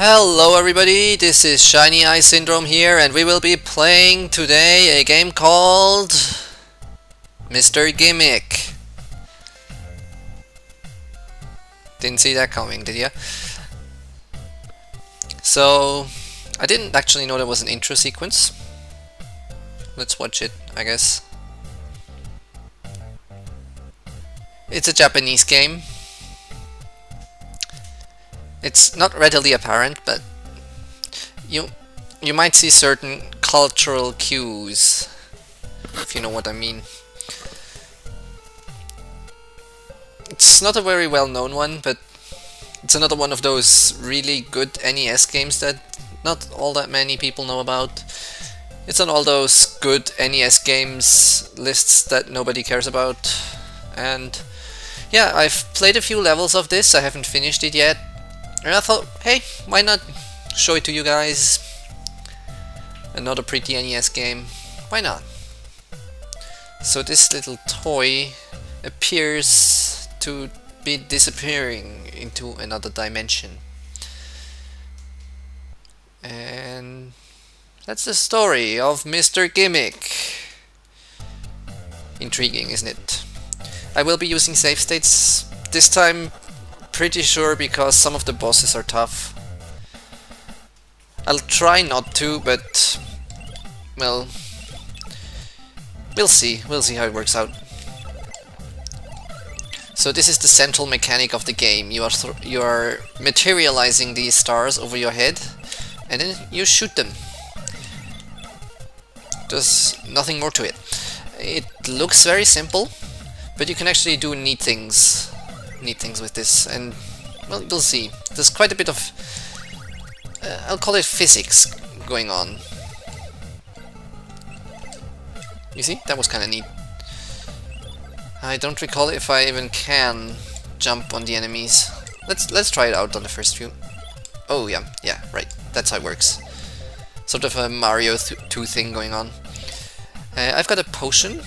Hello everybody, this is Shiny Eye Syndrome here, and we will be playing today a game called Mr. Gimmick. Didn't see that coming, did ya? So, I didn't actually know there was an intro sequence. Let's watch it, I guess. It's a Japanese game. It's not readily apparent, but you might see certain cultural cues, if you know what I mean. It's not a very well-known one, but it's another one of those really good NES games that not all that many people know about. It's on all those good NES games lists that nobody cares about. And yeah, I've played a few levels of this. I haven't finished it yet. And I thought, hey, why not show it to you guys? Another pretty NES game. Why not? So this little toy appears to be disappearing into another dimension. And that's the story of Mr. Gimmick. Intriguing, isn't it? I will be using save states this time. Pretty sure, because some of the bosses are tough. I'll try not to, but well, we'll see. We'll see how it works out. So this is the central mechanic of the game. You are materializing these stars over your head, and then you shoot them. There's nothing more to it. It looks very simple, but you can actually do neat things with this, and well, you'll see. There's quite a bit of I'll call it physics going on. You see, that was kind of neat. I don't recall if I even can jump on the enemies. Let's try it out on the first few. Oh yeah, right. That's how it works. Sort of a Mario 2 thing going on. I've got a potion,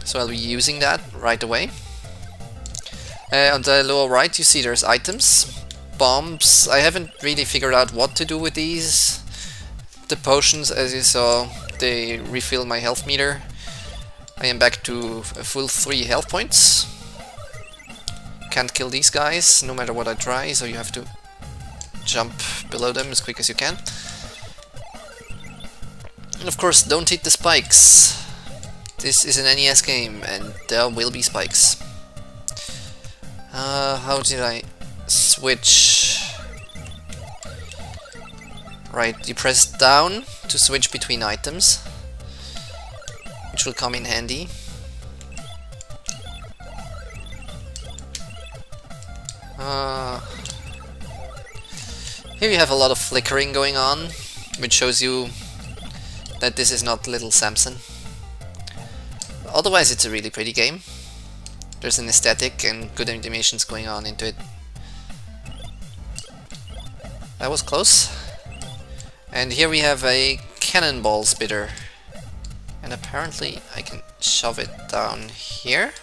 so I'll be using that right away. On the lower right you see there's items, bombs. I haven't really figured out what to do with these. The potions, as you saw, they refill my health meter. I am back to a full 3 health points. Can't kill these guys no matter what I try, so you have to jump below them as quick as you can. And of course, don't hit the spikes. This is an NES game and there will be spikes. How did I switch? Right, you press down to switch between items, which will come in handy. Here you have a lot of flickering going on, which shows you that this is not Little Samson. Otherwise, it's a really pretty game. There's an aesthetic and good animations going on into it. That was close. And here we have a cannonball spitter. And apparently I can shove it down here.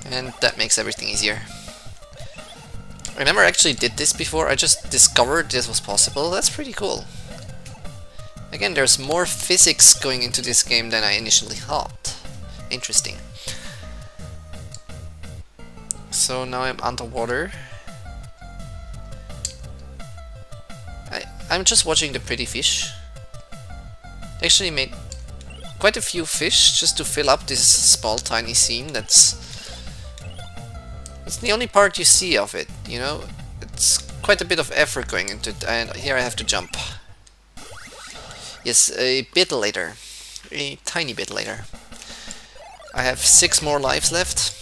And that makes everything easier. I never actually did this before, I just discovered this was possible. That's pretty cool. Again, there's more physics going into this game than I initially thought. Interesting. So now I'm underwater. I'm just watching the pretty fish. They actually made quite a few fish just to fill up this small tiny scene. That's the only part you see of it, you know? It's quite a bit of effort going into it, and here I have to jump. Yes, a bit later. A tiny bit later. I have 6 more lives left.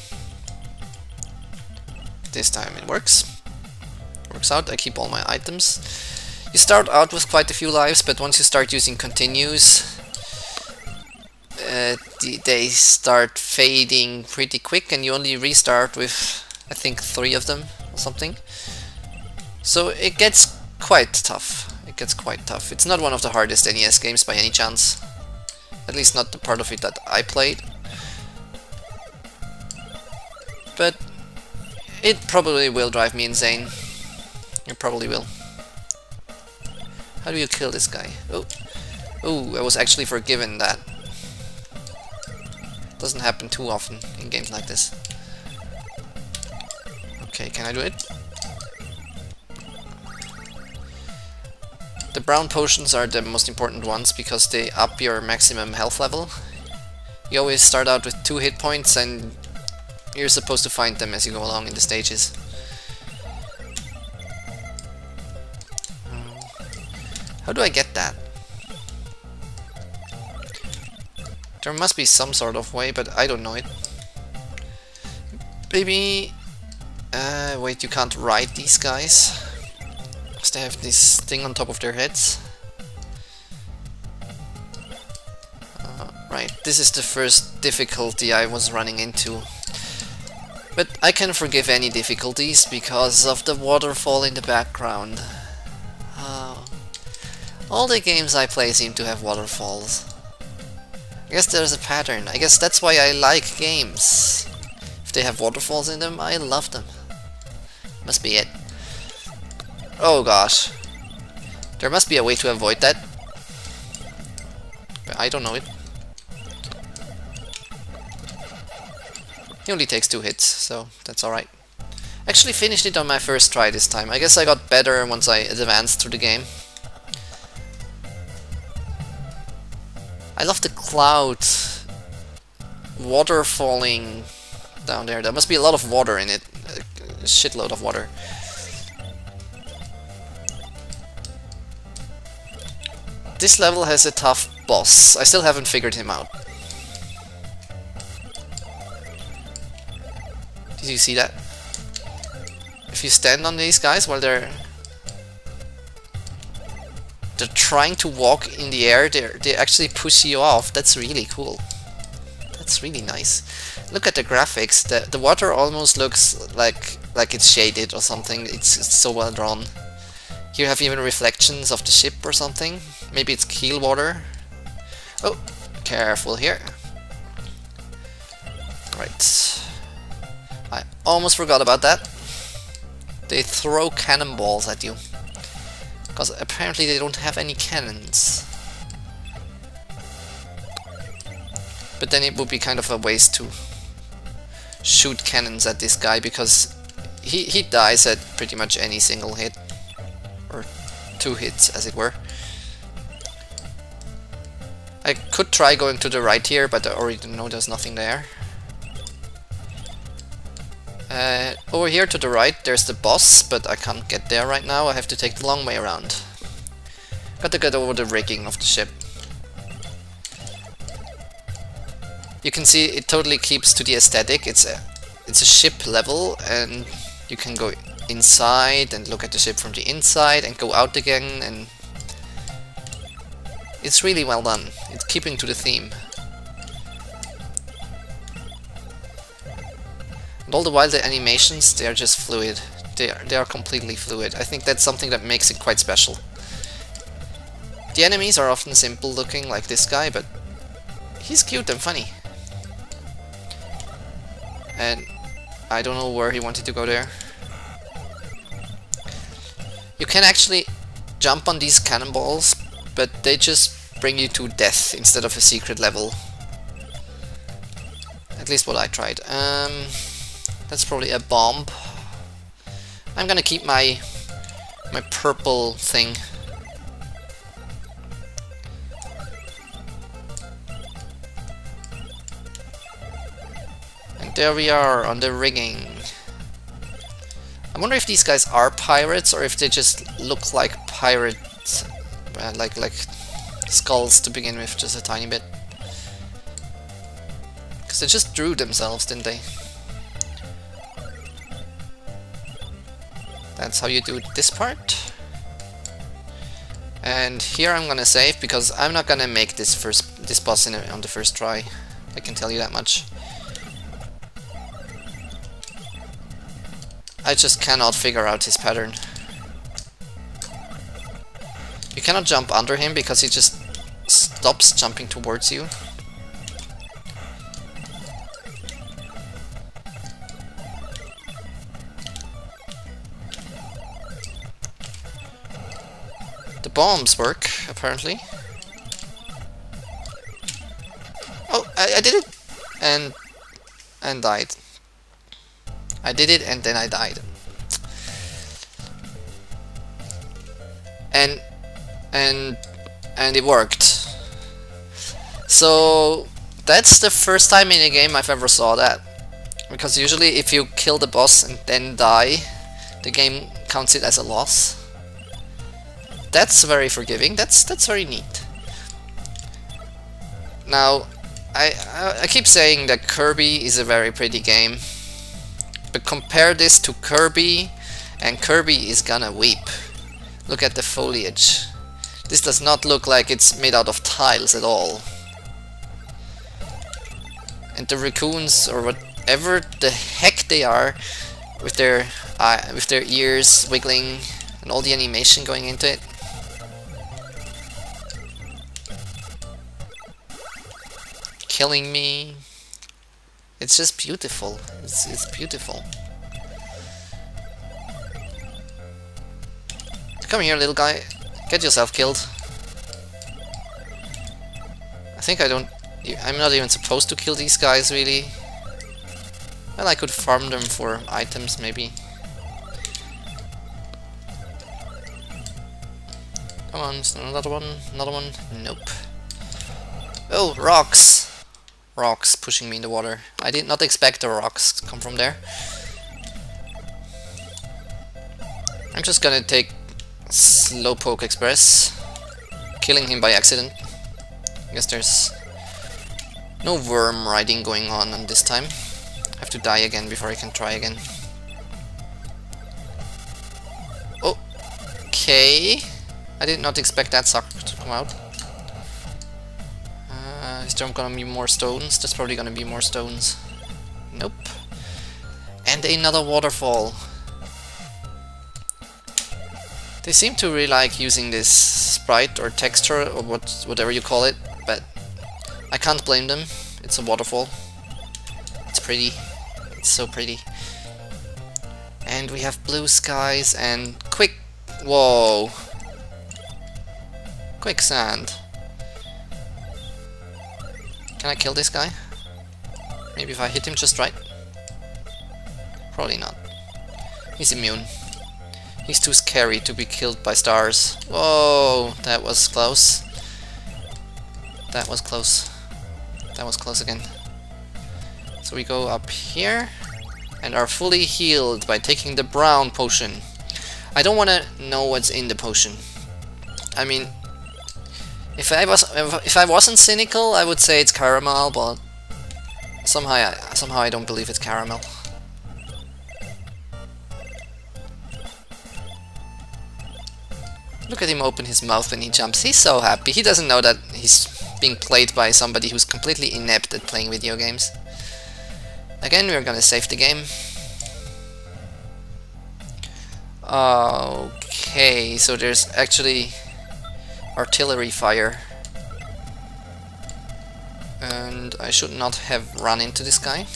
This time it works. Works out, I keep all my items. You start out with quite a few lives, but once you start using continues, they start fading pretty quick, and you only restart with, I think, 3 of them or something. So it gets quite tough. It's not one of the hardest NES games by any chance. At least not the part of it that I played. But it probably will drive me insane. You probably will. How do you kill this guy? Oh, oh! I was actually forgiven that. Doesn't happen too often in games like this. Okay, can I do it? The brown potions are the most important ones because they up your maximum health level. You always start out with 2 hit points and you're supposed to find them as you go along in the stages. How do I get that? There must be some sort of way, but I don't know it. Maybe... wait, you can't ride these guys. Because they have this thing on top of their heads. Right, this is the first difficulty I was running into. But I can forgive any difficulties because of the waterfall in the background. All the games I play seem to have waterfalls. I guess there's a pattern. I guess that's why I like games. If they have waterfalls in them, I love them. Must be it. Oh gosh. There must be a way to avoid that. But I don't know it. He only takes 2 hits, so that's alright. Actually finished it on my first try this time. I guess I got better once I advanced through the game. I love the cloud water falling down there. There must be a lot of water in it. A shitload of water. This level has a tough boss. I still haven't figured him out. Did you see that? If you stand on these guys while they're trying to walk in the air, they actually push you off. That's really cool. That's really nice. Look at the graphics. The water almost looks like it's shaded or something. It's so well drawn. You have even reflections of the ship or something. Maybe it's keel water. Oh, careful here. Right. I almost forgot about that. They throw cannonballs at you. Because apparently they don't have any cannons. But then it would be kind of a waste to shoot cannons at this guy because he dies at pretty much any single hit. Or 2 hits, as it were. I could try going to the right here, but I already know there's nothing there. Over here to the right there's the boss, but I can't get there right now. I have to take the long way around. Got to get over the rigging of the ship. You can see it totally keeps to the aesthetic. It's a ship level, and you can go inside and look at the ship from the inside and go out again, and it's really well done. It's keeping to the theme. And all the while the animations, they are just fluid. They are completely fluid. I think that's something that makes it quite special. The enemies are often simple looking, like this guy, but he's cute and funny. And I don't know where he wanted to go there. You can actually jump on these cannonballs, but they just bring you to death instead of a secret level. At least what I tried. That's probably a bomb. I'm gonna keep my purple thing. And there we are on the rigging. I wonder if these guys are pirates or if they just look like pirates, like skulls to begin with, just a tiny bit. Because they just drew themselves, didn't they? That's how you do this part. And here I'm gonna save because I'm not gonna make this boss on the first try. I can tell you that much. I just cannot figure out his pattern. You cannot jump under him because he just stops jumping towards you. bombs work, apparently. Oh, I did it! And died. I did it and then I died. And it worked. So that's the first time in a game I've ever saw that. Because usually if you kill the boss and then die, the game counts it as a loss. That's very forgiving. That's very neat. Now, I keep saying that Kirby is a very pretty game, but compare this to Kirby, and Kirby is gonna weep. Look at the foliage. This does not look like it's made out of tiles at all. And the raccoons, or whatever the heck they are, with their ears wiggling and all the animation going into it. Killing me. It's just beautiful. It's beautiful. Come here, little guy. Get yourself killed. I think I'm not even supposed to kill these guys, really. Well, I could farm them for items, maybe. Come on, another one, another one. Nope. Oh, rocks! Rocks pushing me in the water. I did not expect the rocks to come from there. I'm just gonna take Slowpoke Express, killing him by accident. I guess there's no worm riding going on this time. I have to die again before I can try again. Okay. I did not expect that sucker to come out. Is there gonna be more stones? There's probably gonna be more stones. Nope. And another waterfall. They seem to really like using this sprite or texture or whatever you call it, but I can't blame them. It's a waterfall. It's pretty. It's so pretty. And we have blue skies and whoa! Quicksand. Can I kill this guy? Maybe if I hit him just right? Probably not. He's immune. He's too scary to be killed by stars. Whoa, that was close. That was close. That was close again. So we go up here and are fully healed by taking the brown potion. I don't want to know what's in the potion. I mean, if I wasn't cynical, I would say it's caramel, but somehow I don't believe it's caramel. Look at him open his mouth when he jumps. He's so happy. He doesn't know that he's being played by somebody who's completely inept at playing video games. Again, we're gonna save the game. Okay, so there's actually artillery fire. And I should not have run into this guy.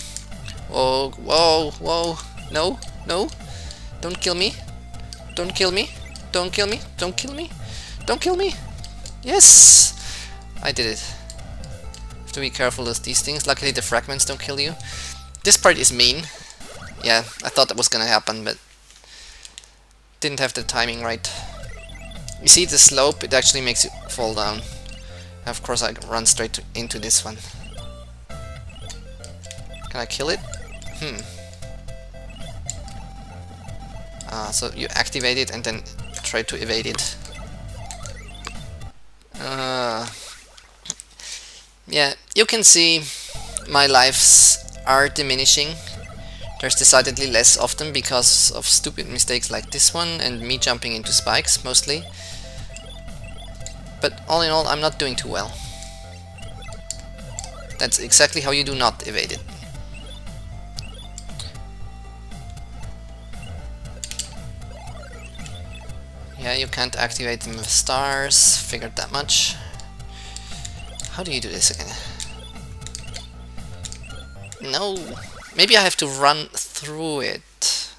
Oh, whoa, whoa. No, no. Don't kill me. Don't kill me. Don't kill me. Don't kill me. Don't kill me. Yes! I did it. Have to be careful with these things. Luckily the fragments don't kill you. This part is mean. Yeah, I thought that was gonna happen, but didn't have the timing right. You see the slope, it actually makes you fall down. Of course I run straight into this one. Can I kill it? So you activate it and then try to evade it. Yeah, you can see my lives are diminishing. There's decidedly less of them because of stupid mistakes like this one and me jumping into spikes mostly. But all in all, I'm not doing too well. That's exactly how you do not evade it. Yeah, you can't activate them with stars, figured that much. How do you do this again? No! Maybe I have to run through it.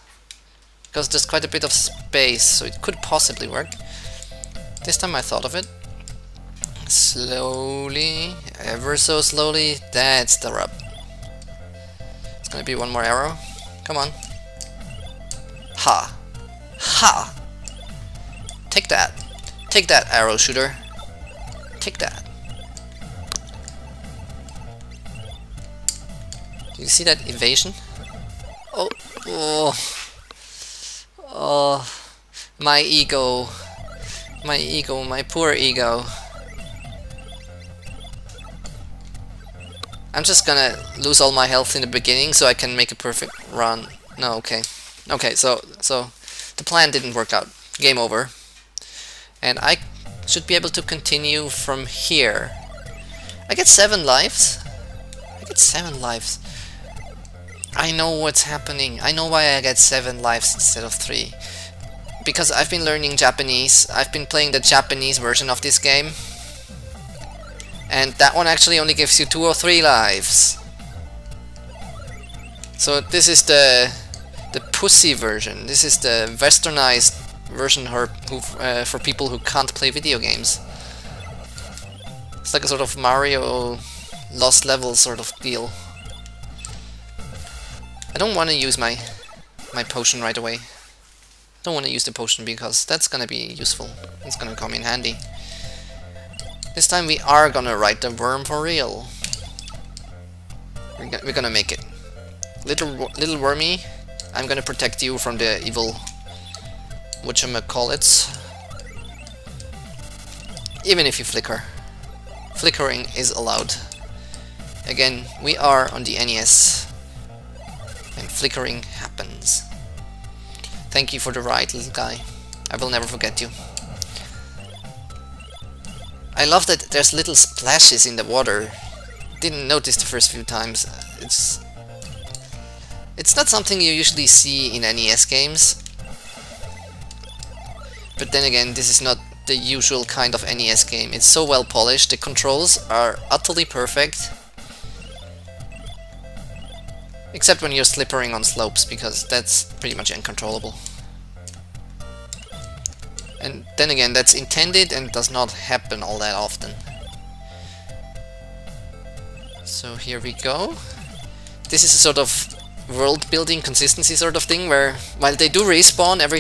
Because there's quite a bit of space, so it could possibly work. This time I thought of it. Slowly, ever so slowly, that's the rub. It's gonna be one more arrow. Come on. Ha! Ha! Take that! Take that, arrow shooter! Take that! Do you see that evasion? Oh! Oh! Oh! My ego! My ego, my poor ego. I'm just gonna lose all my health in the beginning so I can make a perfect run. No, okay. Okay, so the plan didn't work out. Game over. And I should be able to continue from here. I get 7 lives. I get 7 lives. I know what's happening. I know why I get 7 lives instead of 3. Because I've been learning Japanese. I've been playing the Japanese version of this game. And that one actually only gives you 2 or 3 lives. So this is the pussy version. This is the westernized version for people who can't play video games. It's like a sort of Mario Lost Level sort of deal. I don't want to use my potion right away. Don't want to use the potion because that's gonna be useful. It's gonna come in handy. This time we are gonna ride the worm for real. We're gonna make it. Little wormy, I'm gonna protect you from the evil whatchamacallits. Even if you flicker. Flickering is allowed. Again, we are on the NES. And flickering happens. Thank you for the ride, little guy. I will never forget you. I love that there's little splashes in the water. Didn't notice the first few times. It's not something you usually see in NES games. But then again, this is not the usual kind of NES game. It's so well polished, the controls are utterly perfect. Except when you're slippering on slopes, because that's pretty much uncontrollable. And then again, that's intended and does not happen all that often. So here we go. This is a sort of world building consistency sort of thing where while they do respawn every